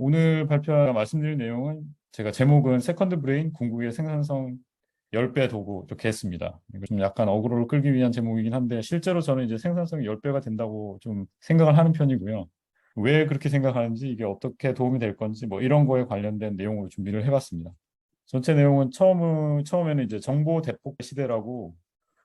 오늘 발표가 말씀드릴 내용은 제가 제목은 세컨드 브레인 궁극의 생산성 10배 도구 이렇게 했습니다. 이거 좀 약간 어그로를 끌기 위한 제목이긴 한데 실제로 저는 이제 생산성이 10배가 된다고 좀 생각을 하는 편이고요. 왜 그렇게 생각하는지 이게 어떻게 도움이 될 건지 뭐 이런 거에 관련된 내용으로 준비를 해봤습니다. 전체 내용은 처음에는 이제 정보 대폭 시대라고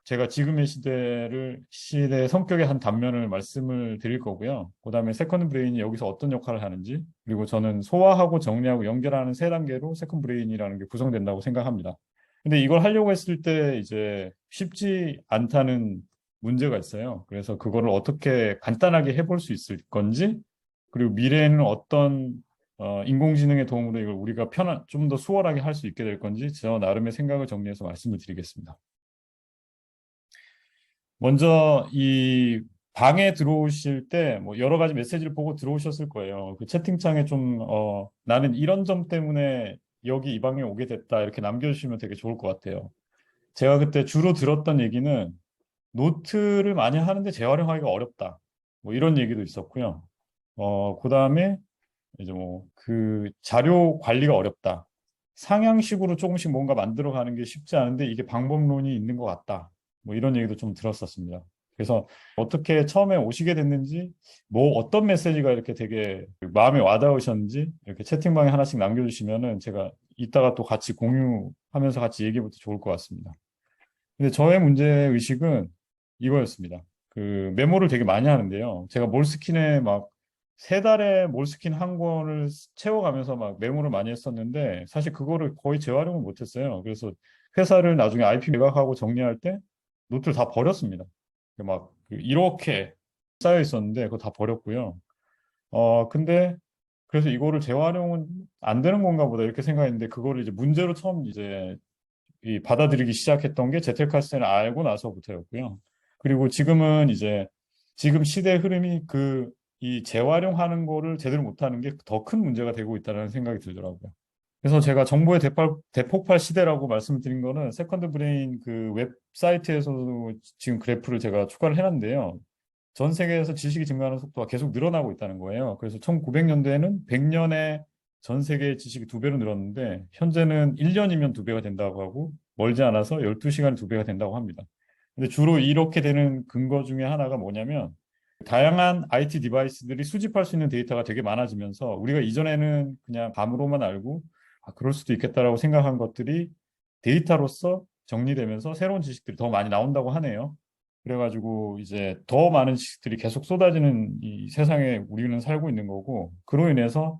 제가 지금의 시대의 성격의 한 단면을 말씀을 드릴 거고요. 그다음에 세컨드 브레인이 여기서 어떤 역할을 하는지, 그리고 저는 소화하고 정리하고 연결하는 세 단계로 세컨드 브레인이라는 게 구성된다고 생각합니다. 근데 이걸 하려고 했을 때 이제 쉽지 않다는 문제가 있어요. 그래서 그거를 어떻게 간단하게 해볼 수 있을 건지, 그리고 미래에는 어떤 인공지능의 도움으로 이걸 우리가 좀 더 수월하게 할 수 있게 될 건지 저 나름의 생각을 정리해서 말씀을 드리겠습니다. 먼저 이 방에 들어오실 때 뭐 여러 가지 메시지를 보고 들어오셨을 거예요. 그 채팅창에 좀 나는 이런 점 때문에 여기 이 방에 오게 됐다 이렇게 남겨주시면 되게 좋을 것 같아요. 제가 그때 주로 들었던 얘기는 노트를 많이 하는데 재활용하기가 어렵다. 뭐 이런 얘기도 있었고요. 그다음에 이제 뭐 그 자료 관리가 어렵다. 상향식으로 조금씩 뭔가 만들어 가는 게 쉽지 않은데 이게 방법론이 있는 것 같다. 뭐 이런 얘기도 좀 들었었습니다. 그래서 어떻게 처음에 오시게 됐는지, 뭐 어떤 메시지가 이렇게 되게 마음에 와닿으셨는지 이렇게 채팅방에 하나씩 남겨주시면은 제가 이따가 또 같이 공유하면서 같이 얘기해봐도 좋을 것 같습니다. 근데 저의 문제 의식은 이거였습니다. 그 메모를 되게 많이 하는데요. 제가 몰스킨에 막 세 달에 몰스킨 한 권을 채워가면서 막 메모를 많이 했었는데 사실 그거를 거의 재활용을 못했어요. 그래서 회사를 나중에 IP 매각하고 정리할 때 노트를 다 버렸습니다. 막 이렇게 쌓여 있었는데 그거 다 버렸고요. 근데 그래서 이거를 재활용은 안 되는 건가 보다 이렇게 생각했는데 그거를 이제 문제로 처음 이제 이 받아들이기 시작했던 게 제텔카스를 알고 나서부터였고요. 그리고 지금은 이제 지금 시대의 흐름이 이 재활용하는 거를 제대로 못하는 게 더 큰 문제가 되고 있다는 생각이 들더라고요. 그래서 제가 정보의 대폭발 시대라고 말씀드린 거는 세컨드 브레인 그 웹사이트에서도 지금 그래프를 제가 추가를 해놨는데요. 전 세계에서 지식이 증가하는 속도가 계속 늘어나고 있다는 거예요. 그래서 1900년도에는 100년에 전 세계의 지식이 두 배로 늘었는데 현재는 1년이면 두 배가 된다고 하고 멀지 않아서 12시간이 두 배가 된다고 합니다. 근데 주로 이렇게 되는 근거 중에 하나가 뭐냐면 다양한 IT 디바이스들이 수집할 수 있는 데이터가 되게 많아지면서 우리가 이전에는 그냥 감으로만 알고 그럴 수도 있겠다라고 생각한 것들이 데이터로서 정리되면서 새로운 지식들이 더 많이 나온다고 하네요. 그래가지고 이제 더 많은 지식들이 계속 쏟아지는 이 세상에 우리는 살고 있는 거고 그로 인해서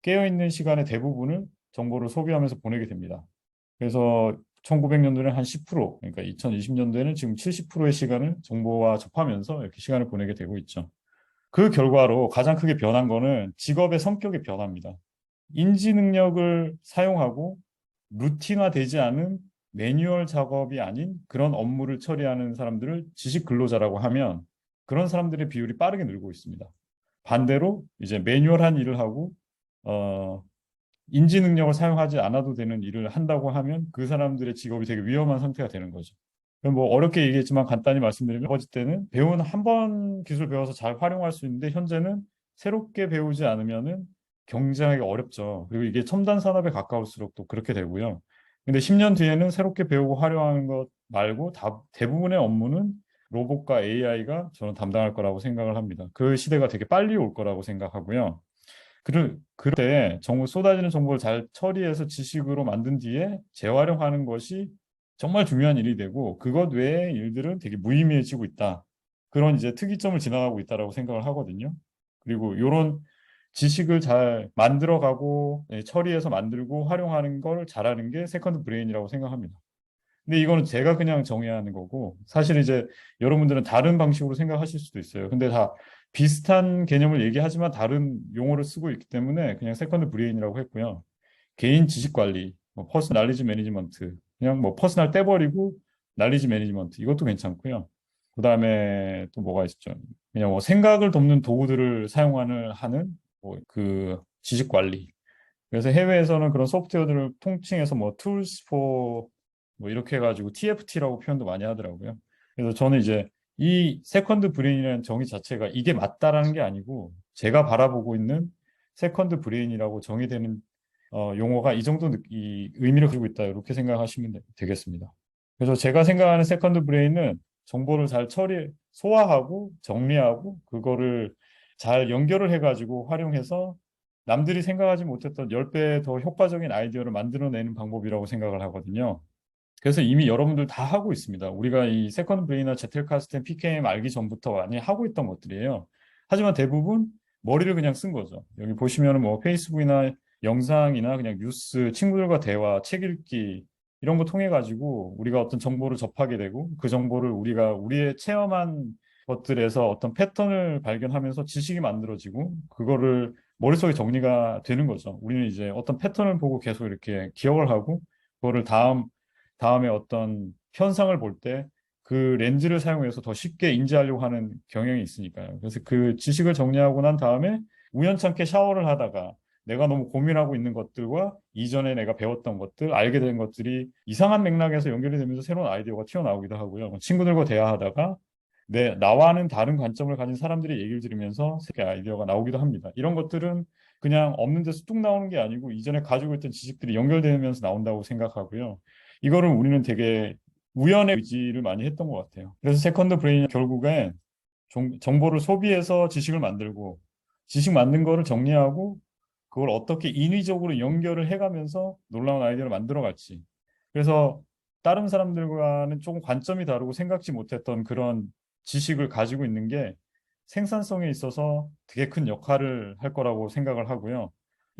깨어있는 시간의 대부분을 정보를 소비하면서 보내게 됩니다. 그래서 1900년도에는 한 10%, 그러니까 2020년도에는 지금 70%의 시간을 정보와 접하면서 이렇게 시간을 보내게 되고 있죠. 그 결과로 가장 크게 변한 거는 직업의 성격의 변화입니다. 인지 능력을 사용하고 루틴화되지 않은 매뉴얼 작업이 아닌 그런 업무를 처리하는 사람들을 지식 근로자라고 하면 그런 사람들의 비율이 빠르게 늘고 있습니다. 반대로 이제 매뉴얼한 일을 하고 어, 인지 능력을 사용하지 않아도 되는 일을 한다고 하면 그 사람들의 직업이 되게 위험한 상태가 되는 거죠. 뭐 어렵게 얘기했지만 간단히 말씀드리면 아버지 때는 배운 한 번 기술 배워서 잘 활용할 수 있는데 현재는 새롭게 배우지 않으면은 경쟁하기 어렵죠. 그리고 이게 첨단 산업에 가까울수록 또 그렇게 되고요. 근데 10년 뒤에는 새롭게 배우고 활용하는 것 말고 대부분의 업무는 로봇과 AI가 저는 담당할 거라고 생각을 합니다. 그 시대가 되게 빨리 올 거라고 생각하고요. 그럴 때 쏟아지는 정보를 잘 처리해서 지식으로 만든 뒤에 재활용하는 것이 정말 중요한 일이 되고 그것 외의 일들은 되게 무의미해지고 있다. 그런 이제 특이점을 지나가고 있다라고 생각을 하거든요. 그리고 이런 지식을 잘 만들어가고 처리해서 만들고 활용하는 걸 잘하는 게 세컨드 브레인이라고 생각합니다. 근데 이거는 제가 그냥 정해야 하는 거고, 사실 이제 여러분들은 다른 방식으로 생각하실 수도 있어요. 근데 다 비슷한 개념을 얘기하지만 다른 용어를 쓰고 있기 때문에 그냥 세컨드 브레인이라고 했고요. 개인 지식 관리, 뭐 퍼스널 날리지 매니지먼트, 그냥 뭐 퍼스널 떼버리고 날리지 매니지먼트 이것도 괜찮고요. 그다음에 또 뭐가 있죠? 그냥 뭐 생각을 돕는 도구들을 하는 뭐 그 지식 관리. 그래서 해외에서는 그런 소프트웨어들을 통칭해서 뭐 tools for 뭐 이렇게 해가지고 TFT라고 표현도 많이 하더라고요. 그래서 저는 이제 이 세컨드 브레인이라는 정의 자체가 이게 맞다라는 게 아니고 제가 바라보고 있는 세컨드 브레인이라고 정의되는 용어가 이 정도 이 의미를 가지고 있다. 이렇게 생각하시면 되겠습니다. 그래서 제가 생각하는 세컨드 브레인은 정보를 잘 소화하고 정리하고 그거를 잘 연결을 해가지고 활용해서 남들이 생각하지 못했던 10배 더 효과적인 아이디어를 만들어내는 방법이라고 생각을 하거든요. 그래서 이미 여러분들 다 하고 있습니다. 우리가 이 세컨드 브레인이나 제텔카스텐, PKM 알기 전부터 많이 하고 있던 것들이에요. 하지만 대부분 머리를 그냥 쓴 거죠. 여기 보시면은 뭐 페이스북이나 영상이나 그냥 뉴스, 친구들과 대화, 책 읽기 이런 거 통해 가지고 우리가 어떤 정보를 접하게 되고 그 정보를 우리가 우리의 체험한 것들에서 어떤 패턴을 발견하면서 지식이 만들어지고 그거를 머릿속에 정리가 되는 거죠. 우리는 이제 어떤 패턴을 보고 계속 이렇게 기억을 하고 그거를 다음에 어떤 현상을 볼 때 그 렌즈를 사용해서 더 쉽게 인지하려고 하는 경향이 있으니까요. 그래서 그 지식을 정리하고 난 다음에 우연찮게 샤워를 하다가 내가 너무 고민하고 있는 것들과 이전에 내가 배웠던 것들, 알게 된 것들이 이상한 맥락에서 연결이 되면서 새로운 아이디어가 튀어나오기도 하고요. 친구들과 대화하다가 나와는 다른 관점을 가진 사람들의 얘기를 들으면서 새로운 아이디어가 나오기도 합니다. 이런 것들은 그냥 없는 데서 뚝 나오는 게 아니고 이전에 가지고 있던 지식들이 연결되면서 나온다고 생각하고요. 이거를 우리는 되게 우연의 의지를 많이 했던 것 같아요. 그래서 세컨드 브레인이 결국엔 정보를 소비해서 지식을 만들고 지식 만든 거를 정리하고 그걸 어떻게 인위적으로 연결을 해가면서 놀라운 아이디어를 만들어 갔지. 그래서 다른 사람들과는 조금 관점이 다르고 생각지 못했던 그런 지식을 가지고 있는 게 생산성에 있어서 되게 큰 역할을 할 거라고 생각을 하고요.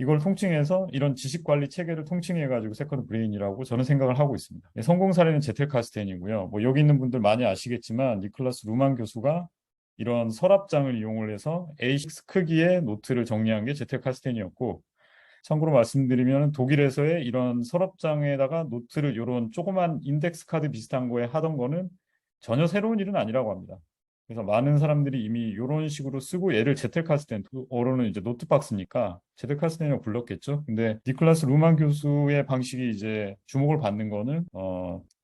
이걸 통칭해서 이런 지식 관리 체계를 통칭해가지고 세컨드 브레인이라고 저는 생각을 하고 있습니다. 성공 사례는 제텔 카스텐이고요. 뭐 여기 있는 분들 많이 아시겠지만 니클라스 루만 교수가 이런 서랍장을 이용을 해서 A6 크기의 노트를 정리한 게 제텔 카스텐이었고 참고로 말씀드리면 독일에서의 이런 서랍장에다가 노트를 이런 조그만 인덱스 카드 비슷한 거에 하던 거는 전혀 새로운 일은 아니라고 합니다. 그래서 많은 사람들이 이미 이런 식으로 쓰고 얘를 제텔카스텐, 어로는 이제 노트박스니까 제텔카스텐이라고 불렀겠죠. 근데 니클라스 루만 교수의 방식이 이제 주목을 받는 거는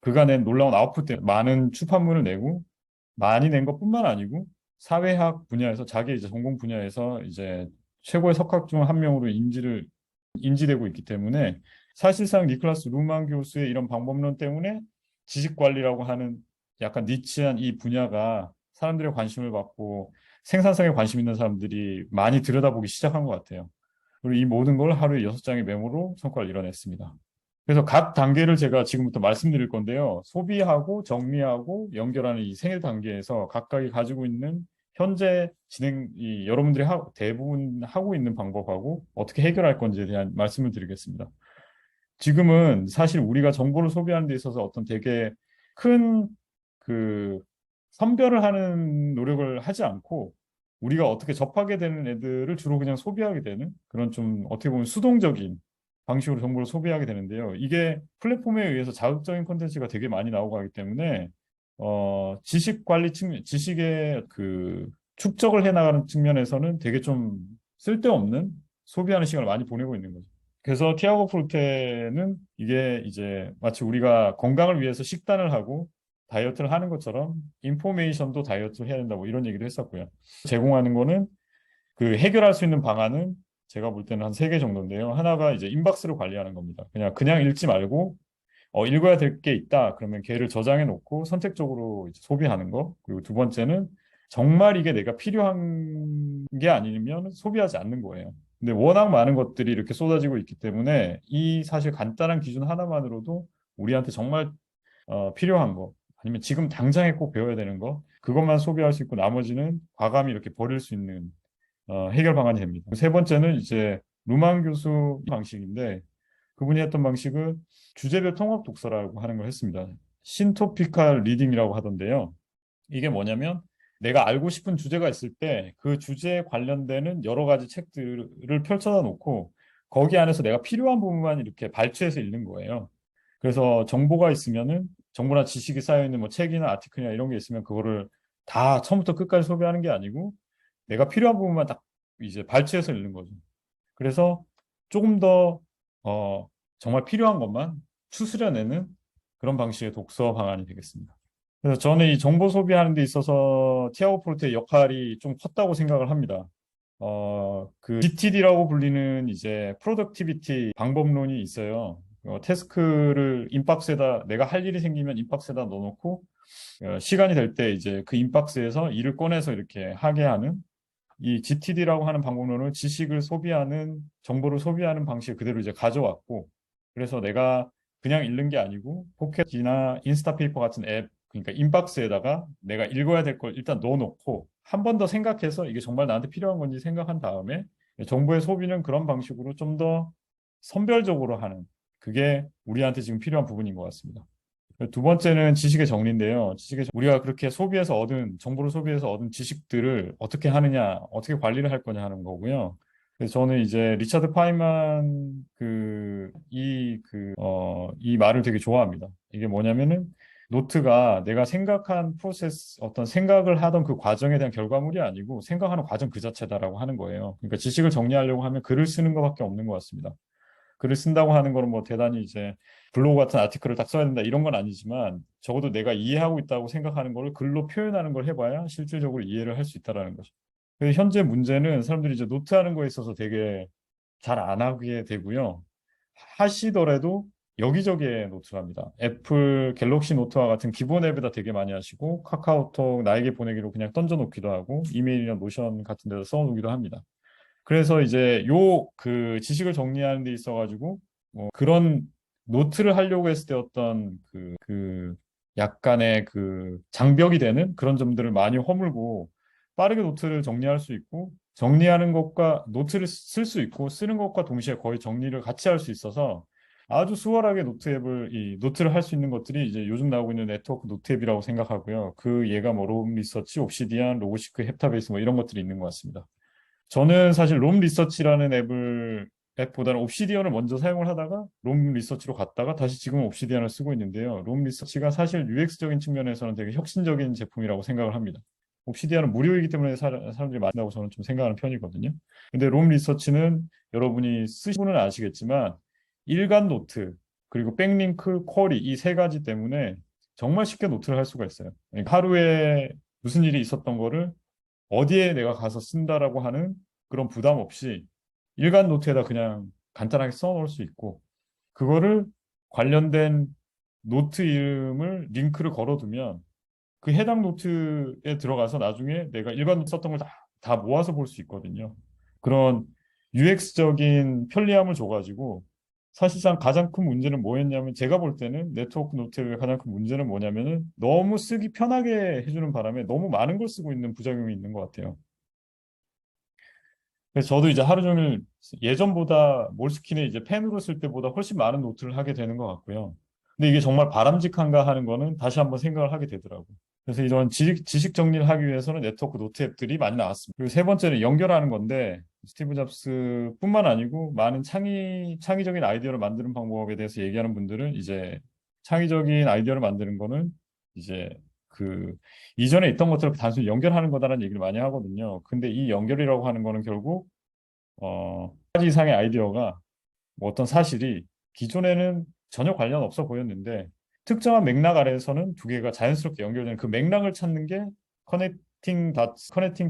그가 낸 놀라운 아웃풋 때문에 많은 출판물을 내고 많이 낸 것뿐만 아니고 사회학 분야에서 자기 이제 전공 분야에서 이제 최고의 석학 중 한 명으로 인지되고 있기 때문에 사실상 니클라스 루만 교수의 이런 방법론 때문에 지식 관리라고 하는 약간 니치한 이 분야가 사람들의 관심을 받고 생산성에 관심 있는 사람들이 많이 들여다보기 시작한 것 같아요. 그리고 이 모든 걸 하루에 6장의 메모로 성과를 이뤄냈습니다. 그래서 각 단계를 제가 지금부터 말씀드릴 건데요. 소비하고 정리하고 연결하는 이 생일 단계에서 각각이 가지고 있는 현재 여러분들이 대부분 하고 있는 방법하고 어떻게 해결할 건지에 대한 말씀을 드리겠습니다. 지금은 사실 우리가 정보를 소비하는 데 있어서 어떤 되게 큰 그 선별을 하는 노력을 하지 않고 우리가 어떻게 접하게 되는 애들을 주로 그냥 소비하게 되는 그런 좀 어떻게 보면 수동적인 방식으로 정보를 소비하게 되는데요. 이게 플랫폼에 의해서 자극적인 콘텐츠가 되게 많이 나오고 하기 때문에 지식 관리 측면, 지식의 그 축적을 해나가는 측면에서는 되게 좀 쓸데없는 소비하는 시간을 많이 보내고 있는 거죠. 그래서 티아고 프로테는 이게 이제 마치 우리가 건강을 위해서 식단을 하고 다이어트를 하는 것처럼 인포메이션도 다이어트를 해야 된다 뭐 이런 얘기도 했었고요. 제공하는 거는 그 해결할 수 있는 방안은 제가 볼 때는 한 세 개 정도인데요. 하나가 이제 인박스를 관리하는 겁니다. 그냥 읽지 말고 읽어야 될 게 있다. 그러면 걔를 저장해 놓고 선택적으로 이제 소비하는 거. 그리고 두 번째는 정말 이게 내가 필요한 게 아니면 소비하지 않는 거예요. 근데 워낙 많은 것들이 이렇게 쏟아지고 있기 때문에 이 사실 간단한 기준 하나만으로도 우리한테 정말 필요한 거 아니면 지금 당장에 꼭 배워야 되는 거 그것만 소비할 수 있고 나머지는 과감히 이렇게 버릴 수 있는 해결 방안이 됩니다. 세 번째는 이제 루만 교수 방식인데 그분이 했던 방식은 주제별 통합 독서라고 하는 걸 했습니다. 신토피칼 리딩이라고 하던데요. 이게 뭐냐면 내가 알고 싶은 주제가 있을 때 그 주제에 관련되는 여러 가지 책들을 펼쳐다 놓고 거기 안에서 내가 필요한 부분만 이렇게 발췌해서 읽는 거예요. 그래서 정보가 있으면은 정보나 지식이 쌓여 있는 뭐 책이나 아티클이나 이런 게 있으면 그거를 다 처음부터 끝까지 소비하는 게 아니고 내가 필요한 부분만 딱 이제 발췌해서 읽는 거죠. 그래서 조금 더 정말 필요한 것만 추스려내는 그런 방식의 독서 방안이 되겠습니다. 그래서 저는 이 정보 소비하는 데 있어서 티아고 프로트의 역할이 좀 컸다고 생각을 합니다. 그 GTD라고 불리는 이제 프로덕티비티 방법론이 있어요. 태스크를 인박스에다 내가 할 일이 생기면 인박스에다 넣어놓고 시간이 될 때 이제 그 인박스에서 일을 꺼내서 이렇게 하게 하는 이 GTD라고 하는 방법론은 지식을 소비하는 정보를 소비하는 방식을 그대로 이제 가져왔고 그래서 내가 그냥 읽는 게 아니고 포켓이나 인스타페이퍼 같은 앱 그러니까 인박스에다가 내가 읽어야 될 걸 일단 넣어놓고 한 번 더 생각해서 이게 정말 나한테 필요한 건지 생각한 다음에 정보의 소비는 그런 방식으로 좀 더 선별적으로 하는 그게 우리한테 지금 필요한 부분인 것 같습니다. 두 번째는 지식의 정리인데요. 우리가 그렇게 소비해서 얻은 정보를 소비해서 얻은 지식들을 어떻게 하느냐, 어떻게 관리를 할 거냐 하는 거고요. 그래서 저는 이제 리차드 파이만 이 말을 되게 좋아합니다. 이게 뭐냐면은 노트가 내가 생각한 프로세스, 어떤 생각을 하던 그 과정에 대한 결과물이 아니고 생각하는 과정 그 자체다라고 하는 거예요. 그러니까 지식을 정리하려고 하면 글을 쓰는 것밖에 없는 것 같습니다. 글을 쓴다고 하는 거는 뭐 대단히 이제 블로그 같은 아티클을 딱 써야 된다 이런 건 아니지만 적어도 내가 이해하고 있다고 생각하는 거를 글로 표현하는 걸 해봐야 실질적으로 이해를 할 수 있다라는 거죠. 그래서 현재 문제는 사람들이 이제 노트하는 거에 있어서 되게 잘 안 하게 되고요. 하시더라도 여기저기에 노트를 합니다. 애플 갤럭시 노트와 같은 기본 앱에다 되게 많이 하시고 카카오톡 나에게 보내기로 그냥 던져놓기도 하고 이메일이나 노션 같은 데다 써놓기도 합니다. 그래서 이제 그 지식을 정리하는 데 있어가지고 그런 노트를 하려고 했을 때 어떤 약간의 그 장벽이 되는 그런 점들을 많이 허물고 빠르게 노트를 정리할 수 있고 정리하는 것과 노트를 쓸 수 있고 쓰는 것과 동시에 거의 정리를 같이 할 수 있어서 아주 수월하게 이 노트를 할 수 있는 것들이 이제 요즘 나오고 있는 네트워크 노트 앱이라고 생각하고요. 그 얘가 뭐 롬 리서치, 옵시디안, 로고시크, 헵타베이스 뭐 이런 것들이 있는 것 같습니다. 저는 사실 롬 리서치라는 앱보다는 옵시디언을 먼저 사용을 하다가 롬 리서치로 갔다가 다시 지금은 옵시디언을 쓰고 있는데요. 롬 리서치가 사실 UX적인 측면에서는 되게 혁신적인 제품이라고 생각을 합니다. 옵시디언은 무료이기 때문에 사람들이 많다고 저는 좀 생각하는 편이거든요. 근데 롬 리서치는 여러분이 쓰신 분은 아시겠지만 일간 노트 그리고 백링크 쿼리 이 세 가지 때문에 정말 쉽게 노트를 할 수가 있어요. 그러니까 하루에 무슨 일이 있었던 거를 어디에 내가 가서 쓴다라고 하는 그런 부담 없이 일간 노트에다 그냥 간단하게 써놓을 수 있고 그거를 관련된 노트 이름을 링크를 걸어두면 그 해당 노트에 들어가서 나중에 내가 일간 노트 썼던 걸 다 모아서 볼 수 있거든요. 그런 UX적인 편리함을 줘가지고 사실상 가장 큰 문제는 뭐였냐면 제가 볼 때는 네트워크 노트의 가장 큰 문제는 뭐냐면은 너무 쓰기 편하게 해주는 바람에 너무 많은 걸 쓰고 있는 부작용이 있는 것 같아요. 그래서 저도 이제 하루 종일 예전보다 몰스킨에 이제 펜으로 쓸 때보다 훨씬 많은 노트를 하게 되는 것 같고요. 근데 이게 정말 바람직한가 하는 거는 다시 한번 생각을 하게 되더라고요. 그래서 이런 지식 정리를 하기 위해서는 네트워크 노트 앱들이 많이 나왔습니다. 그리고 세 번째는 연결하는 건데 스티브 잡스뿐만 아니고 많은 창의적인 아이디어를 만드는 방법에 대해서 얘기하는 분들은 이제 창의적인 아이디어를 만드는 거는 이제 그 이전에 있던 것들을 단순히 연결하는 거다라는 얘기를 많이 하거든요. 근데 이 연결이라고 하는 거는 결국 가지 이상의 아이디어가 뭐 어떤 사실이 기존에는 전혀 관련 없어 보였는데 특정한 맥락 아래에서는 두 개가 자연스럽게 연결되는 그 맥락을 찾는 게 커넥팅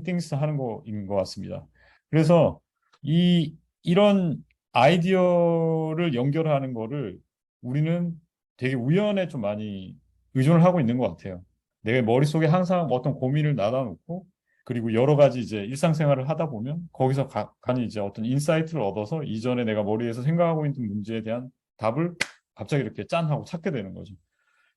띵스 하는 거인 것 같습니다. 그래서 이런 아이디어를 연결하는 거를 우리는 되게 우연에 좀 많이 의존을 하고 있는 것 같아요. 내 머릿속에 항상 어떤 고민을 놔다 놓고 그리고 여러 가지 이제 일상생활을 하다 보면 거기서 간이 이제 어떤 인사이트를 얻어서 이전에 내가 머리에서 생각하고 있는 문제에 대한 답을 갑자기 이렇게 짠 하고 찾게 되는 거죠.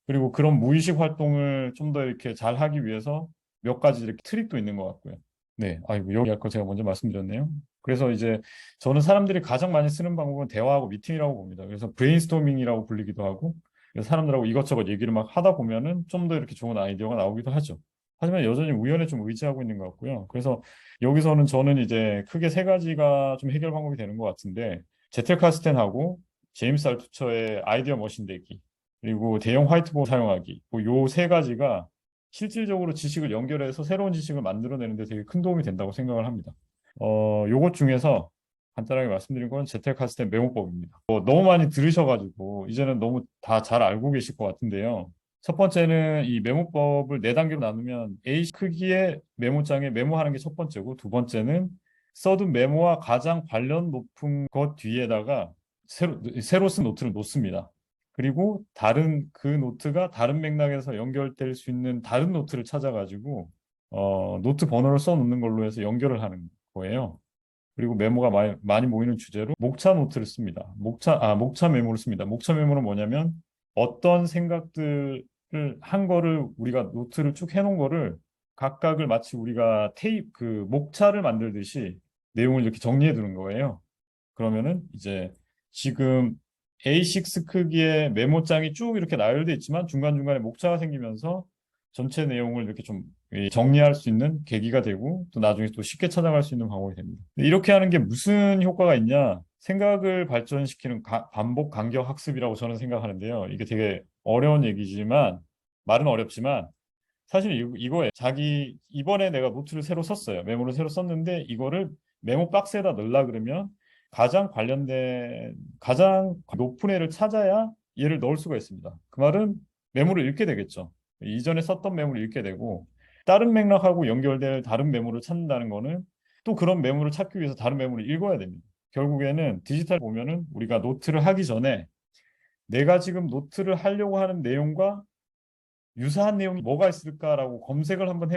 그리고 그런 무의식 활동을 좀 더 이렇게 잘 하기 위해서 몇 가지 이렇게 트릭도 있는 것 같고요. 네, 아이고 여기 할 거 제가 먼저 말씀드렸네요. 그래서 이제 저는 사람들이 가장 많이 쓰는 방법은 대화하고 미팅이라고 봅니다. 그래서 브레인스토밍이라고 불리기도 하고 그래서 사람들하고 이것저것 얘기를 막 하다 보면은 좀 더 이렇게 좋은 아이디어가 나오기도 하죠. 하지만 여전히 우연에 좀 의지하고 있는 것 같고요. 그래서 여기서는 저는 이제 크게 세 가지가 좀 해결 방법이 되는 것 같은데 제틀 카스텐하고 제임스 알투처의 아이디어 머신 대기 그리고 대형 화이트보드 사용하기 요 세 가지가 실질적으로 지식을 연결해서 새로운 지식을 만들어내는 데 되게 큰 도움이 된다고 생각을 합니다. 요것 중에서 간단하게 말씀드린 건 제텔카스텐 메모법입니다. 너무 많이 들으셔가지고 이제는 너무 다 잘 알고 계실 것 같은데요. 첫 번째는 이 메모법을 네 단계로 나누면 A 크기의 메모장에 메모하는 게 첫 번째고 두 번째는 써둔 메모와 가장 관련 높은 것 뒤에다가 새로 쓴 노트를 놓습니다. 그리고 그 노트가 다른 맥락에서 연결될 수 있는 다른 노트를 찾아가지고 노트 번호를 써놓는 걸로 해서 연결을 하는 거예요. 그리고 메모가 많이 모이는 주제로 목차 노트를 씁니다. 목차 메모를 씁니다. 목차 메모는 뭐냐면 어떤 생각들을 한 거를 우리가 노트를 쭉 해놓은 거를 각각을 마치 우리가 목차를 만들듯이 내용을 이렇게 정리해 두는 거예요. 그러면은 이제 지금 A6 크기의 메모장이 쭉 이렇게 나열돼 있지만 중간중간에 목차가 생기면서 전체 내용을 이렇게 좀 정리할 수 있는 계기가 되고 또 나중에 또 쉽게 찾아갈 수 있는 방법이 됩니다. 이렇게 하는 게 무슨 효과가 있냐? 생각을 발전시키는 반복 간격 학습이라고 저는 생각하는데요. 이게 되게 어려운 얘기지만 말은 어렵지만 사실 이거에 이번에 내가 노트를 새로 썼어요. 메모를 새로 썼는데 이거를 메모 박스에다 넣으려 그러면 가장 높은 애를 찾아야 얘를 넣을 수가 있습니다. 그 말은 메모를 읽게 되겠죠. 이전에 썼던 메모를 읽게 되고 다른 맥락하고 연결될 다른 메모를 찾는다는 거는 또 그런 메모를 찾기 위해서 다른 메모를 읽어야 됩니다. 결국에는 디지털 보면은 우리가 노트를 하기 전에 내가 지금 노트를 하려고 하는 내용과 유사한 내용이 뭐가 있을까라고 검색을 한번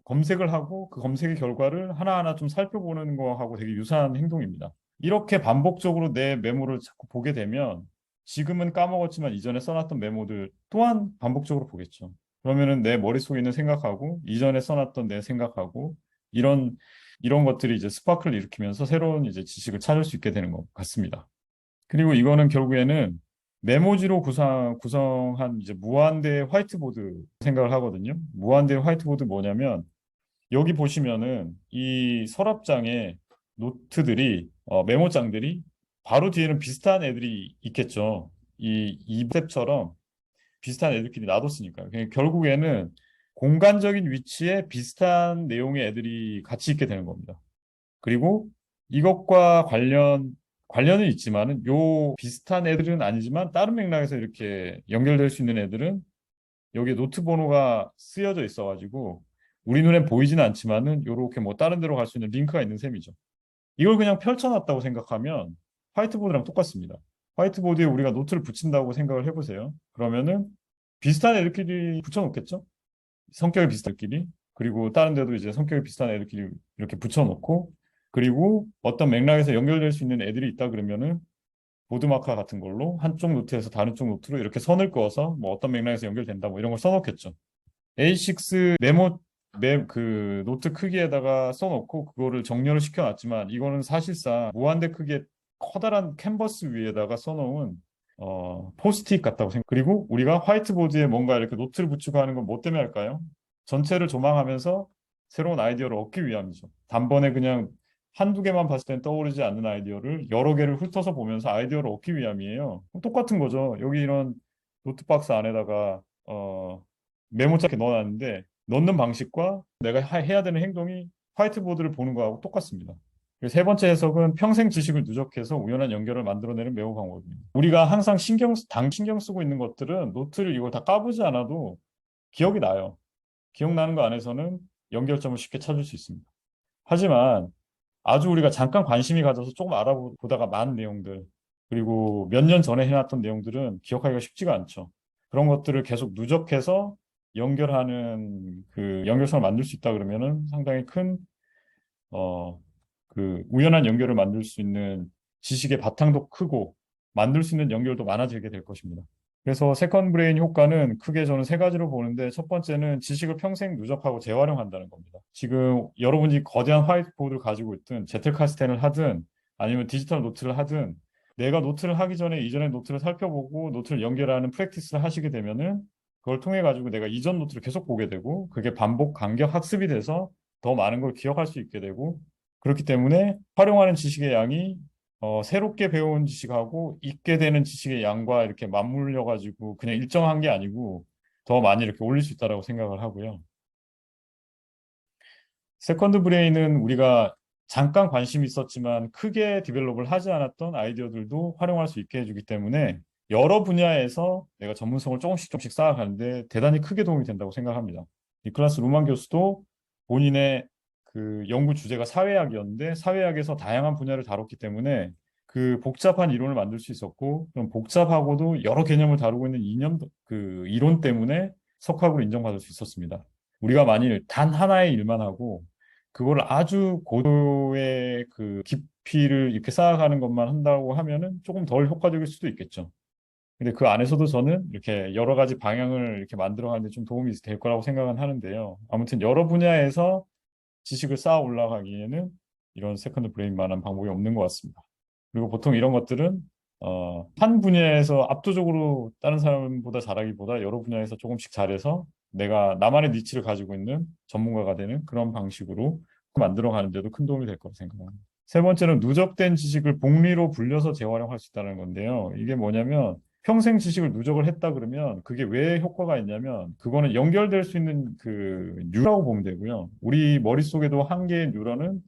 검색을 하고 그 검색의 결과를 하나하나 좀 살펴보는 거하고 되게 유사한 행동입니다. 이렇게 반복적으로 내 메모를 자꾸 보게 되면 지금은 까먹었지만 이전에 써놨던 메모들 또한 반복적으로 보겠죠. 그러면은 내 머릿속에 있는 생각하고 이전에 써놨던 내 생각하고 이런 이런 것들이 이제 스파크를 일으키면서 새로운 이제 지식을 찾을 수 있게 되는 것 같습니다. 그리고 이거는 결국에는 메모지로 구성한 이제 무한대 화이트보드 생각을 하거든요. 무한대 화이트보드 뭐냐면 여기 보시면은 이 서랍장에 메모장들이 바로 뒤에는 비슷한 애들이 있겠죠. 이 스텝처럼 비슷한 애들끼리 놔뒀으니까요. 결국에는 공간적인 위치에 비슷한 내용의 애들이 같이 있게 되는 겁니다. 그리고 이것과 관련은 있지만은 요 비슷한 애들은 아니지만 다른 맥락에서 이렇게 연결될 수 있는 애들은 여기에 노트 번호가 쓰여져 있어가지고 우리 눈에 보이지는 않지만은 요렇게 뭐 다른 데로 갈 수 있는 링크가 있는 셈이죠. 이걸 그냥 펼쳐놨다고 생각하면 화이트보드랑 똑같습니다. 화이트보드에 우리가 노트를 붙인다고 생각을 해보세요. 그러면은 비슷한 애들끼리 붙여놓겠죠? 성격이 비슷한 애들끼리. 그리고 다른 데도 이제 성격이 비슷한 애들끼리 이렇게 붙여놓고 그리고 어떤 맥락에서 연결될 수 있는 애들이 있다 그러면은 보드마커 같은 걸로 한쪽 노트에서 다른 쪽 노트로 이렇게 선을 그어서 뭐 어떤 맥락에서 연결된다 뭐 이런 걸 써놓겠죠. A6 그 노트 크기에다가 써놓고 그거를 정렬을 시켜놨지만 이거는 사실상 무한대 크기의 커다란 캔버스 위에다가 써놓은 포스트잇 같다고 생각. 그리고 우리가 화이트보드에 뭔가 이렇게 노트를 붙이고 하는 건 뭐 때문에 할까요? 전체를 조망하면서 새로운 아이디어를 얻기 위함이죠. 단번에 그냥 한두 개만 봤을 땐 떠오르지 않는 아이디어를 여러 개를 훑어서 보면서 아이디어를 얻기 위함이에요. 똑같은 거죠. 여기 이런 노트박스 안에다가 메모장에 넣어놨는데 넣는 방식과 내가 해야 되는 행동이 화이트보드를 보는 거하고 똑같습니다. 그리고 세 번째 해석은 평생 지식을 누적해서 우연한 연결을 만들어내는 메모 방법입니다. 우리가 항상 신경 쓰고 있는 것들은 노트를 이걸 다 까보지 않아도 기억이 나요. 기억나는 거 안에서는 연결점을 쉽게 찾을 수 있습니다. 하지만 아주 우리가 잠깐 관심이 가져서 조금 알아보다가 많은 내용들, 그리고 몇 년 전에 해놨던 내용들은 기억하기가 쉽지가 않죠. 그런 것들을 계속 누적해서 연결하는 그 연결성을 만들 수 있다 그러면은 상당히 어, 우연한 연결을 만들 수 있는 지식의 바탕도 크고 만들 수 있는 연결도 많아지게 될 것입니다. 그래서 세컨드 브레인 효과는 크게 저는 세 가지로 보는데 첫 번째는 지식을 평생 누적하고 재활용한다는 겁니다. 지금 여러분이 거대한 화이트보드를 가지고 있든 제틀카스텐을 하든 아니면 디지털 노트를 하든 내가 노트를 하기 전에 이전의 노트를 살펴보고 노트를 연결하는 프랙티스를 하시게 되면은 그걸 통해 가지고 내가 이전 노트를 계속 보게 되고 그게 반복 간격 학습이 돼서 더 많은 걸 기억할 수 있게 되고 그렇기 때문에 활용하는 지식의 양이 새롭게 배운 지식하고 잊게 되는 지식의 양과 이렇게 맞물려 가지고 그냥 일정한 게 아니고 더 많이 이렇게 올릴 수 있다라고 생각을 하고요. 세컨드 브레인은 우리가 잠깐 관심이 있었지만 크게 디벨롭을 하지 않았던 아이디어들도 활용할 수 있게 해주기 때문에 여러 분야에서 내가 전문성을 조금씩 조금씩 쌓아가는데 대단히 크게 도움이 된다고 생각합니다. 니클라스 루만 교수도 본인의 그 연구 주제가 사회학이었는데 사회학에서 다양한 분야를 다뤘기 때문에 그 복잡한 이론을 만들 수 있었고 그럼 복잡하고도 여러 개념을 다루고 있는 이념 그 이론 때문에 석학으로 인정받을 수 있었습니다. 우리가 만일 단 하나의 일만 하고 그걸 아주 고도의 그 깊이를 이렇게 쌓아가는 것만 한다고 하면은 조금 덜 효과적일 수도 있겠죠. 근데 그 안에서도 저는 이렇게 여러 가지 방향을 이렇게 만들어가는 데 좀 도움이 될 거라고 생각은 하는데요. 아무튼 여러 분야에서 지식을 쌓아 올라가기에는 이런 세컨드 브레인만한 방법이 없는 것 같습니다. 그리고 보통 이런 것들은 한 분야에서 압도적으로 다른 사람보다 잘하기보다 여러 분야에서 조금씩 잘해서 내가 나만의 니치를 가지고 있는 전문가가 되는 그런 방식으로 만들어 가는데도 큰 도움이 될 거라고 생각합니다. 세 번째는 누적된 지식을 복리로 불려서 재활용할 수 있다는 건데요. 이게 뭐냐면 평생 지식을 누적을 했다 그러면 그게 왜 효과가 있냐면 그거는 연결될 수 있는 그 뉴라고 보면 되고요. 우리 머릿속에도 한 개의 뉴런은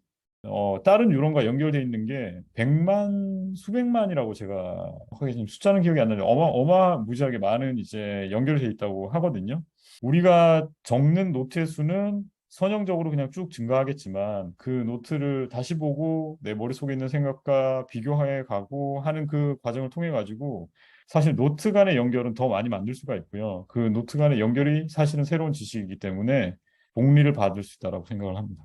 다른 뉴런과 연결되어 있는 게 100만, 수백만이라고 제가 하게 지금 숫자는 기억이 안 나는데 어마무지하게 많은 이제 연결되어 있다고 하거든요. 우리가 적는 노트의 수는 선형적으로 그냥 쭉 증가하겠지만 그 노트를 다시 보고 내 머릿속에 있는 생각과 비교해 가고 하는 그 과정을 통해 가지고 사실 노트 간의 연결은 더 많이 만들 수가 있고요. 그 노트 간의 연결이 사실은 새로운 지식이기 때문에 복리를 받을 수 있다고 생각을 합니다.